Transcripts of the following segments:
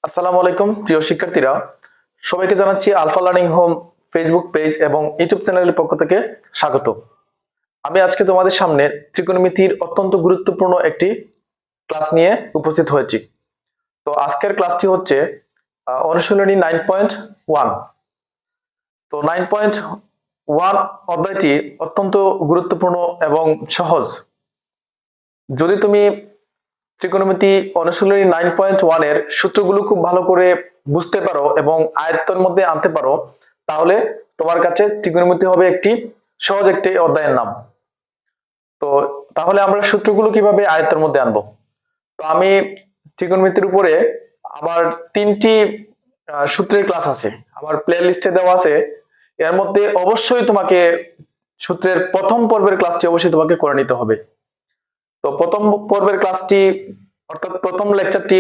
আসসালামু আলাইকুম প্রিয় শিক্ষার্থীরা, সবাইকে জানাচ্ছি Alpha Learning Home Facebook page এবং ইউটিউব চ্যানেলের পক্ষ থেকে স্বাগত। আমি আজকে তোমাদের সামনে ত্রিকোণমিতির অত্যন্ত গুরুত্বপূর্ণ একটি ক্লাস নিয়ে উপস্থিত হয়েছি। তো আজকের ক্লাসটি হচ্ছে অনুশীলনী 9.1। তো 9.1 অধ্যায়টি অত্যন্ত গুরুত্বপূর্ণ এবং সহজ। যদি তুমি ত্রিকোণমিতি অনুশীলনী 9.1 এর সূত্রগুলো খুব ভালো করে বুঝতে পারো এবং আয়ত্তের মধ্যে আনতে পারো, তাহলে তোমার কাছে ত্রিকোণমিতি হবে একটি সহজ একটি অধ্যায়ের নাম। তো তাহলে আমরা সূত্রগুলো কিভাবে আয়ত্তের মধ্যে আনবো? তো আমি ত্রিকোণমিতির উপরে আমার 3টি সূত্রের ক্লাস আছে, আমার প্লে লিস্টে দেওয়া আছে। এর মধ্যে অবশ্যই তোমাকে সূত্রের প্রথম পর্বের ক্লাসটি অবশ্যই তোমাকে করে নিতে হবে। তো প্রথম পর্বের ক্লাসটি অর্থাৎ প্রথম লেকচারটি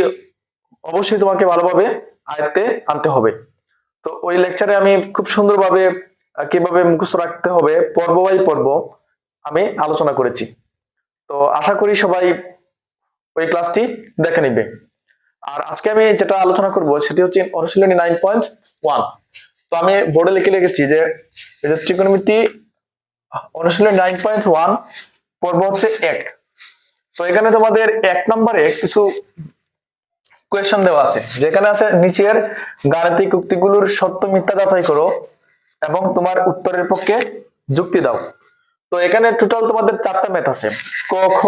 অবশ্যই তোমাকে ভালোভাবে আয়ত্তে আনতে হবে। তো ওই লেকচারে আমি খুব সুন্দরভাবে কিভাবে মুখস্থ রাখতে হবে পর্ব বাই পর্ব আমি আলোচনা করেছি। তো আশা করি সবাই ওই ক্লাসটি দেখে নিবে। আর আজকে আমি যেটা আলোচনা করব সেটি হচ্ছে অনুশীলনী 9.1। তো আমি বোর্ডে লিখে রেখেছি যে এই যে ত্রিকোণমিতি অনুশীলনী 9.1 পর্ব হচ্ছে 1। তো এখানে তোমাদের 1 নম্বরে কিছু কোয়েশ্চন দেওয়া আছে, যেখানে আছে নিচের গাণিতিক উক্তিগুলোর সত্য মিথ্যা যাচাই করো এবং তোমার উত্তরের পক্ষে যুক্তি দাও। তো এখানে টোটাল তোমাদের 4টা ম্যাথ আছে, ক খ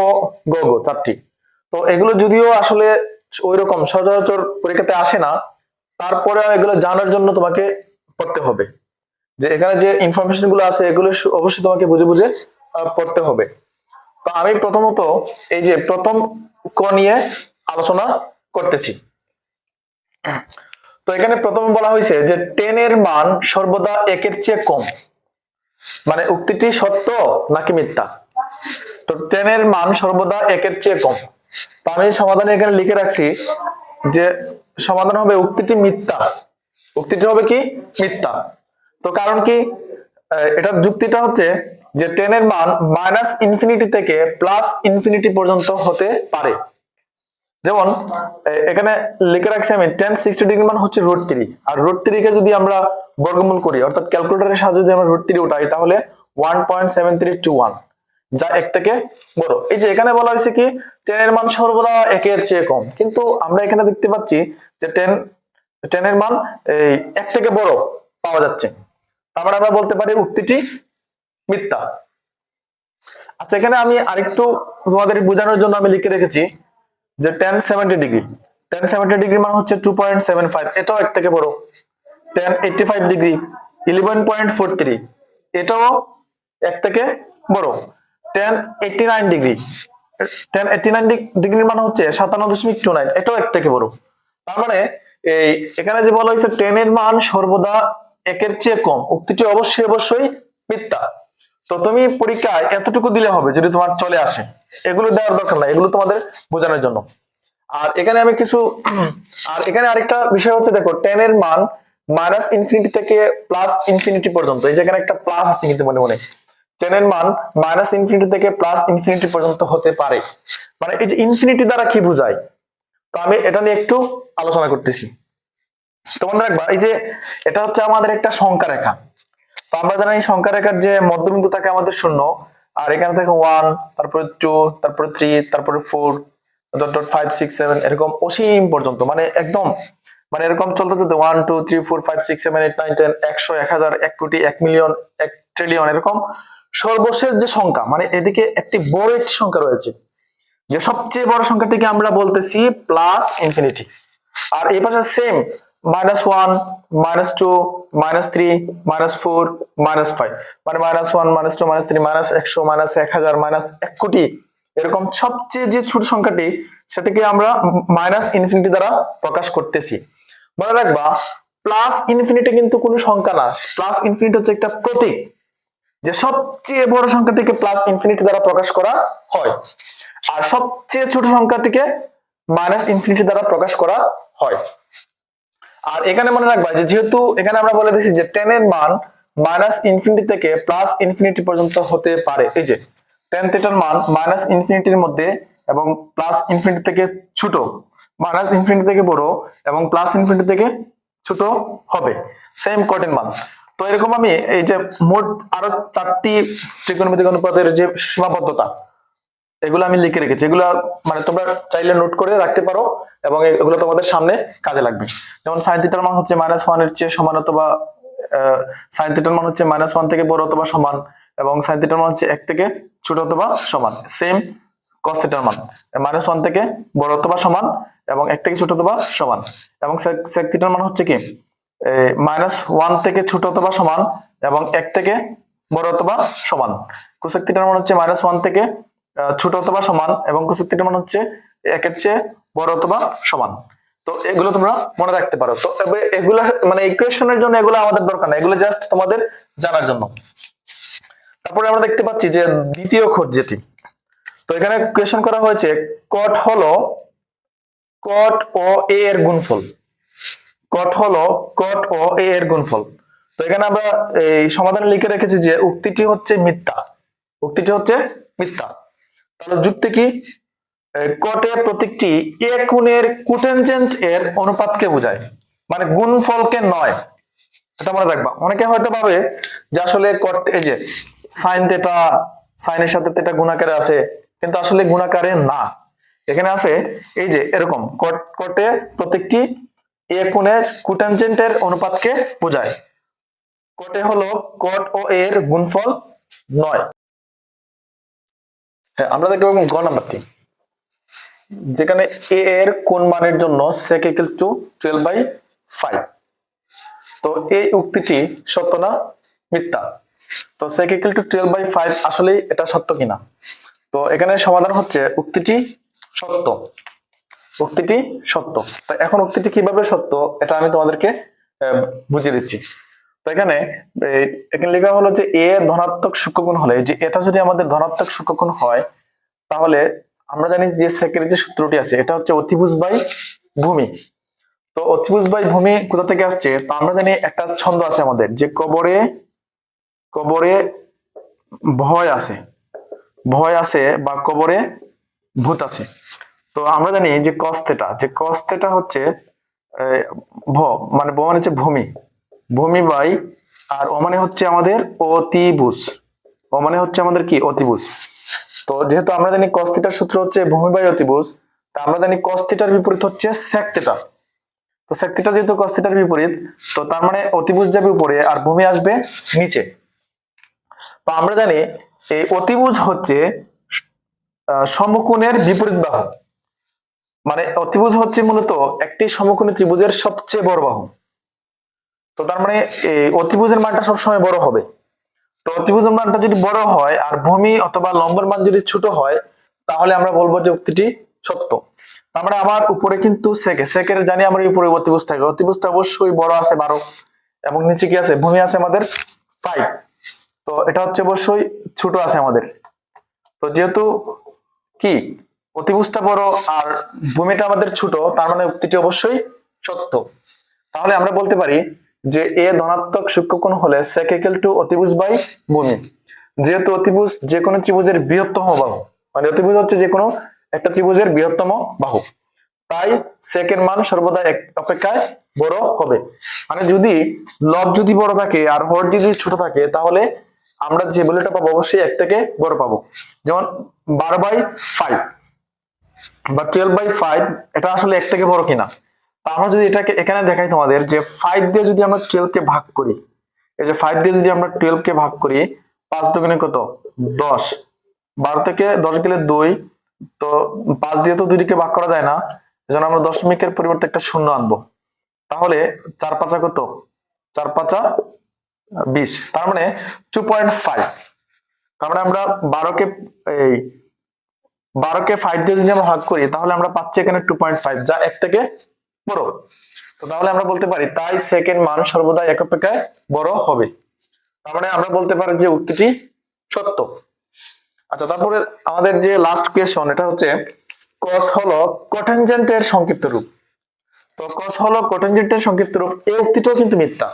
গ ঘ 4টি। তো এগুলো যদিও আসলে ওইরকম সচরাচর পরীক্ষাতে আসে না, তারপরে এগুলো জানার জন্য তোমাকে পড়তে হবে। যে এখানে যে ইনফরমেশন গুলো আছে এগুলো অবশ্যই তোমাকে বুঝে বুঝে পড়তে হবে। তো আমি প্রথমত এই যে প্রথম ক নিয়ে আলোচনা করতেছি। তো এখানে প্রথমে বলা হয়েছে যে 10 এর মান সর্বদা 1 এর চেয়ে কম, মানে উক্তিটি সত্য নাকি মিথ্যা। তো 10 এর মান সর্বদা 1 এর চেয়ে কম। তো আমি সমাধানে এখানে লিখে রাখছি যে সমাধান হবে উক্তিটি মিথ্যা। উক্তিটি হবে কি? মিথ্যা। তো কারণ কি? এটার যুক্তিটা হচ্ছে যে 10 এর মান মাইনাস ইনফিনিটি থেকে প্লাস ইনফিনিটি পর্যন্ত হতে পারে। যেমন এখানে লিখে রাখছি আমি tan 60 ডিগ্রি মান হচ্ছে √3, আর √3 কে যদি আমরা বর্গমূল করি অর্থাৎ ক্যালকুলেটরের সাহায্যে যদি আমরা √3 উঠাই তাহলে 1.7321, যা 1 থেকে বড়। এই যে এখানে বলা হয়েছে কি 10 এর মান সর্বদা 1 এর চেয়ে কম, কিন্তু আমরা এখানে দেখতে পাচ্ছি যে 10 এর মান এই 1 থেকে বড় পাওয়া যাচ্ছে। তারপরে আমরা বলতে পারি উক্তিটি মিথ্যা। আচ্ছা, এখানে আমি আরেকটু তোমাদের বোঝানোর জন্য আমি লিখে রেখেছি যে tan 70 ডিগ্রি, tan 70 ডিগ্রি মান হচ্ছে 2.75, এটাও 1 থেকে বড়। tan 85 ডিগ্রি 11.43, এটাও 1 থেকে বড়। tan 89 ডিগ্রি, tan 89 ডিগ্রির মান হচ্ছে 57.29, এটাও 1 থেকে বড়। তার মানে এই এখানে যে বলা হয়েছে 10 এর মান সর্বদা 1 এর চেয়ে কম, উক্তিটি অবশ্যই অবশ্যই মিথ্যা। তো তুমি পরীক্ষায় এতটুকু দিলে হবে যদি তোমার চলে আসে, এগুলো দেওয়ার দরকার নাই, এগুলো তোমাদের বোঝানোর জন্য। আর এখানে আমি কিছু আর এখানে আরেকটা বিষয় হচ্ছে, দেখো 10 এর মান মাইনাস ইনফিনিটি থেকে প্লাস ইনফিনিটি পর্যন্ত, এই যেখানে একটা প্লাস আছে কিন্তু মনে মনে, 10 এর মান মাইনাস ইনফিনিটি থেকে প্লাস ইনফিনিটি পর্যন্ত হতে পারে। মানে এই যে ইনফিনিটি দ্বারা কি বোঝায়, তো আমি এটা নিয়ে একটু আলোচনা করতেছি। তো মনে রাখবা এই যে এটা হচ্ছে আমাদের একটা সংখ্যা রেখা। তো আমরা জানি সংখ্যা রেখার যে মধ্যবিন্দু থাকে আমাদের 0, আর এখানে থাকে 1, তারপরে 2, তারপরে 3, তারপরে 4, 5 6 7 এরকম অসীম পর্যন্ত, মানে একদম মানে এরকম চলতে চলতে 1 2 3 4 5 6 7 8 9 10 100 1000 1 কোটি 1 মিলিয়ন 1 ট্রিলিয়ন এরকম সর্বশেষ যে সংখ্যা, মানে এদিকে একটি বড় একটি সংখ্যা রয়েছে, যে সবচেয়ে বড় সংখ্যাটিকে আমরা বলতেছি প্লাস ইনফিনিটি। আর এই পাশে সেম -1 -2 -3 -4 -5, মানে -1 -2 -3 -100 -1000 -1 কোটি এরকম সবচেয়ে যে ছোট সংখ্যাটি সেটাকে আমরা মাইনাস ইনফিনিটি দ্বারা প্রকাশ করতেছি। মনে রাখবা প্লাস ইনফিনিটি কিন্তু কোনো সংখ্যা না, প্লাস ইনফিনিটি হচ্ছে একটা প্রতীক, যে সবচেয়ে বড় সংখ্যাটিকে প্লাস ইনফিনিটি দ্বারা প্রকাশ করা হয়, আর সবচেয়ে ছোট সংখ্যাটিকে মাইনাস ইনফিনিটি দ্বারা প্রকাশ করা হয়। আর এখানে মনে রাখবা যে যেহেতু এখানে আমরা বলে দিয়েছি যে 10 এর মান মাইনাস ইনফিনিটি থেকে প্লাস ইনফিনিটি পর্যন্ত হতে পারে, এই যে tan থিটার মান মাইনাস ইনফিনিটির মধ্যে এবং প্লাস ইনফিনিটি থেকে ছোট, মাইনাস ইনফিনিটি থেকে বড় এবং প্লাস ইনফিনিটি থেকে ছোট হবে সেম কটের মান। তো এরকম আমি এই যে মোট আরো 4টি ত্রিকোণমিতিক অনুপাতের যে সীমাবদ্ধতা এগুলো আমি লিখে রেখেছি, এগুলো মানে তোমরা চাইলে নোট করে রাখতে পারো এবং এগুলো তোমাদের সামনে কাজে লাগবে। যেমন সাইন থিটার মান হচ্ছে -1 এর চেয়ে সমান অথবা সাইন থিটার মান হচ্ছে -1 থেকে বড় অথবা সমান, এবং সাইন থিটার মান হচ্ছে 1 থেকে ছোট অথবা সমান। সেম কস থিটার মান -1 থেকে বড় অথবা সমান এবং 1 থেকে ছোট অথবা সমান। এবং সেক থিটার মান হচ্ছে কি -1 থেকে ছোট অথবা সমান এবং 1 থেকে বড় অথবা সমান। কোসেক থিটার মান হচ্ছে -1 থেকে ছোট অথবা সমান এবং কোসেক থিটার মান হচ্ছে 1 এর চেয়ে বড় অথবা সমান। তো এগুলো তোমরা মনে রাখতে পারো। তো এগুলো মানে ইকুয়েশনের জন্য এগুলো আমাদের দরকার না, এগুলো জাস্ট তোমাদের জানার জন্য। তারপরে আমরা দেখতে পাচ্ছি যে দ্বিতীয় খোঁজ যেটি, তো এখানে কোয়েশ্চেন করা হয়েছে কট হলো কট ও এ এর গুণফল। কট হলো কট ও এ এর গুণফল। তো এখানে আমরা এই সমাধানে লিখে রেখেছি যে উক্তিটি হচ্ছে মিথ্যা, উক্তিটি হচ্ছে মিথ্যা। তাহলে যুক্তি কি? কটের প্রতীকটি এ কোণের কোটেনজেন্ট এর অনুপাতকে বোঝায়, মানে গুণফলকে নয়। এটা মনে রাখবা। অনেকে হয়তো ভাবে যে আসলে কট এই যে সাইন থিটা, সাইনের সাথে থিটা গুণাকারে আছে, কিন্তু আসলে গুণাকারে না। এখানে আছে এই যে এরকম কটে প্রতীকটি এ কোণের কোটেনজেন্ট এর অনুপাতকে বোঝায়। কটে হলো কট ও এর গুণফল নয়। হ্যাঁ, আমরা দেখতে পাবো গ নাম্বারটি, যেখানে এ এর কোণ মানের জন্য sec equal to 12/5। তো এই উক্তিটি সত্য না মিথ্যা? তো sec equal to 12/5 আসলেই এটা সত্য কিনা? তো এখানে সমাধান হচ্ছে উক্তিটি সত্য, উক্তিটি সত্য। তো এখন উক্তিটি কিভাবে সত্য এটা আমি তোমাদেরকে বুঝিয়ে দিচ্ছি। তো এখানে এখানে লেখা হলো যে এ ধনাত্মক সূক্ষ্মকোণ হলে, যে এটা যদি আমাদের ধনাত্মক সূক্ষ্মকোণ হয় তাহলে আমরা জানি যে সেকের যে সূত্রটি আছে এটা হচ্ছে অতিভুজ বাই ভূমি। তো অতিভুজ বাই ভূমি কোথা থেকে আসছে? তো আমরা জানি একটা ছন্দ আছে আমাদের যে কবরে কবরে ভয় আছে, ভয় আছে বা কবরে ভূত আছে। তো আমরা জানি যে কস থিটা, যে কস থিটা হচ্ছে ভ মানে ভ মানে হচ্ছে ভূমি, ভূমি বাই আর ও মানে হচ্ছে আমাদের অতিভুজ, ও মানে হচ্ছে আমাদের কি অতিভুজ। তো যেহেতু আমরা জানি cos থিটার সূত্র হচ্ছে ভূমি বাই অতিভুজ, তা আমরা জানি cos থিটার বিপরীত হচ্ছে sec থিটা। তো sec থিটা যেহেতু cos থিটার বিপরীত, তো তার মানে অতিভুজ যাবে উপরে আর ভূমি আসবে নিচে। তো আমরা জানি এই অতিভুজ হচ্ছে সমকোণের বিপরীত বাহু, মানে অতিভুজ হচ্ছে মূলত একটি সমকোণী ত্রিভুজের সবচেয়ে বড় বাহু। তো তার মানে এই অতিভুজের মানটা সবসময় বড় হবে। তো অতিভুজের মানটা যদি বড় হয় আর ভূমি অথবা লম্বের মান যদি ছোট হয় তাহলে আমরা বলবো যে উক্তিটি সত্য। আমরা আমার উপরে কিন্তু সেকের জানি আমরা উপরে অতিভুজ থাকে, অতিভুজটা অবশ্যই বড় আছে 12 এবং নিচে কি আছে ভূমি আছে আমাদের 5। তো এটা হচ্ছে অবশ্যই ছোট আছে আমাদের। তো যেহেতু কি অতিভুজটা বড় আর ভূমিটা আমাদের ছোট, তার মানে উক্তিটি অবশ্যই সত্য। তাহলে আমরা বলতে পারি যে এ ধনাত্মক সূক্ষ্মকোণ হলে sec equal to অতিভুজ বাই ভূমি। যেহেতু অতিভুজ যে কোনো ত্রিভুজের বৃহত্তম বাহু, মানে অতিভুজ হচ্ছে যে কোনো একটা ত্রিভুজের বৃহত্তম বাহু, তাই sec এর মান সর্বদা এক অপেক্ষায় বড় হবে। মানে যদি লব যদি বড় থাকে আর হর যদি ছোট থাকে তাহলে আমরা যে ভ্যালুটা পাবো অবশ্যই এক থেকে বড় পাবো। যেমন 12/5 বা 12/5 এটা আসলে এক থেকে বড় কিনা। আমরা যদি এটাকে এখানে দেখাই তোমাদের যে 5 দিয়ে যদি আমরা 12 কে ভাগ করি, এই যে 5 দিয়ে যদি আমরা 12 কে ভাগ করি 5 দুগুণে কত 10, 12 থেকে 10 গেলে 2, তো 5 দিয়ে তো 2 কে ভাগ করা যায় না, এজন্য আমরা দশমিকের পরিবর্তে একটা শূন্য আনবো। তাহলে 4 5 কত 4 5 20, তার মানে 2.5। তার মানে আমরা 12 কে এই 12 কে 5 দিয়ে যদি আমরা ভাগ করি তাহলে আমরা পাচ্ছি এখানে 2.5 যা এক থেকে বড়। তো তাহলে আমরা বলতে পারি তাই সেকেন্ড মান সর্বদা এক অপেক্ষায় বড় হবে। তার মানে আমরা বলতে পারি যে উক্তিটি সত্য। আচ্ছা, তারপরে আমাদের যে লাস্ট কোয়েশ্চন এটা হচ্ছে cos হলো কোটেনজেন্টের সংক্ষিপ্ত রূপ। তো cos হলো কোটেনজেন্টের সংক্ষিপ্ত রূপ, এই উক্তিটাও কিন্তু মিথ্যা।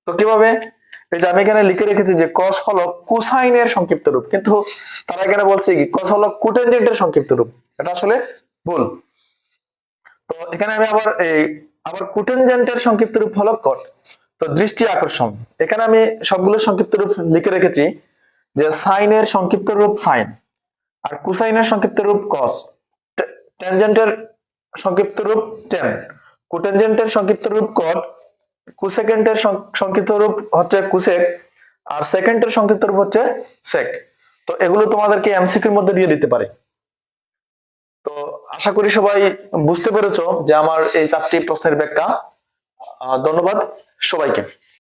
তো কিভাবে? এই যে আমি এখানে লিখে রেখেছি যে cos হলো কোসাইনের সংক্ষিপ্ত রূপ, কিন্তু তারা এখানে বলছে কি cos হলো কোটেনজেন্টের সংক্ষিপ্ত রূপ। এটা আসলে ভুল। তো এখানে আমি আবার কোটেনজেন্টের সংক্ষিপ্ত রূপ হলো কট। তো দৃষ্টি আকর্ষণ, এখানে আমি সবগুলো সংক্ষিপ্ত রূপ লিখে রেখেছি, যে সাইনের সংক্ষিপ্ত রূপ সাইন, আর কোসাইনের সংক্ষিপ্ত রূপ কস, ট্যানজেন্টের সংক্ষিপ্ত রূপ টেন, কোটেনজেন্টের সংক্ষিপ্ত রূপ কট, কুসেকেন্টের সংক্ষিপ্ত রূপ হচ্ছে কুসেক, আর সেকেন্ডের সংক্ষিপ্ত রূপ হচ্ছে সেক। তো এগুলো তোমাদেরকে এমসিকিউর মধ্যে দিয়ে দিতে পারে। তো আশা করি সবাই বুঝতে পেরেছো যে আমার এই 4টি প্রশ্নের ব্যাখ্যা। ধন্যবাদ সবাইকে।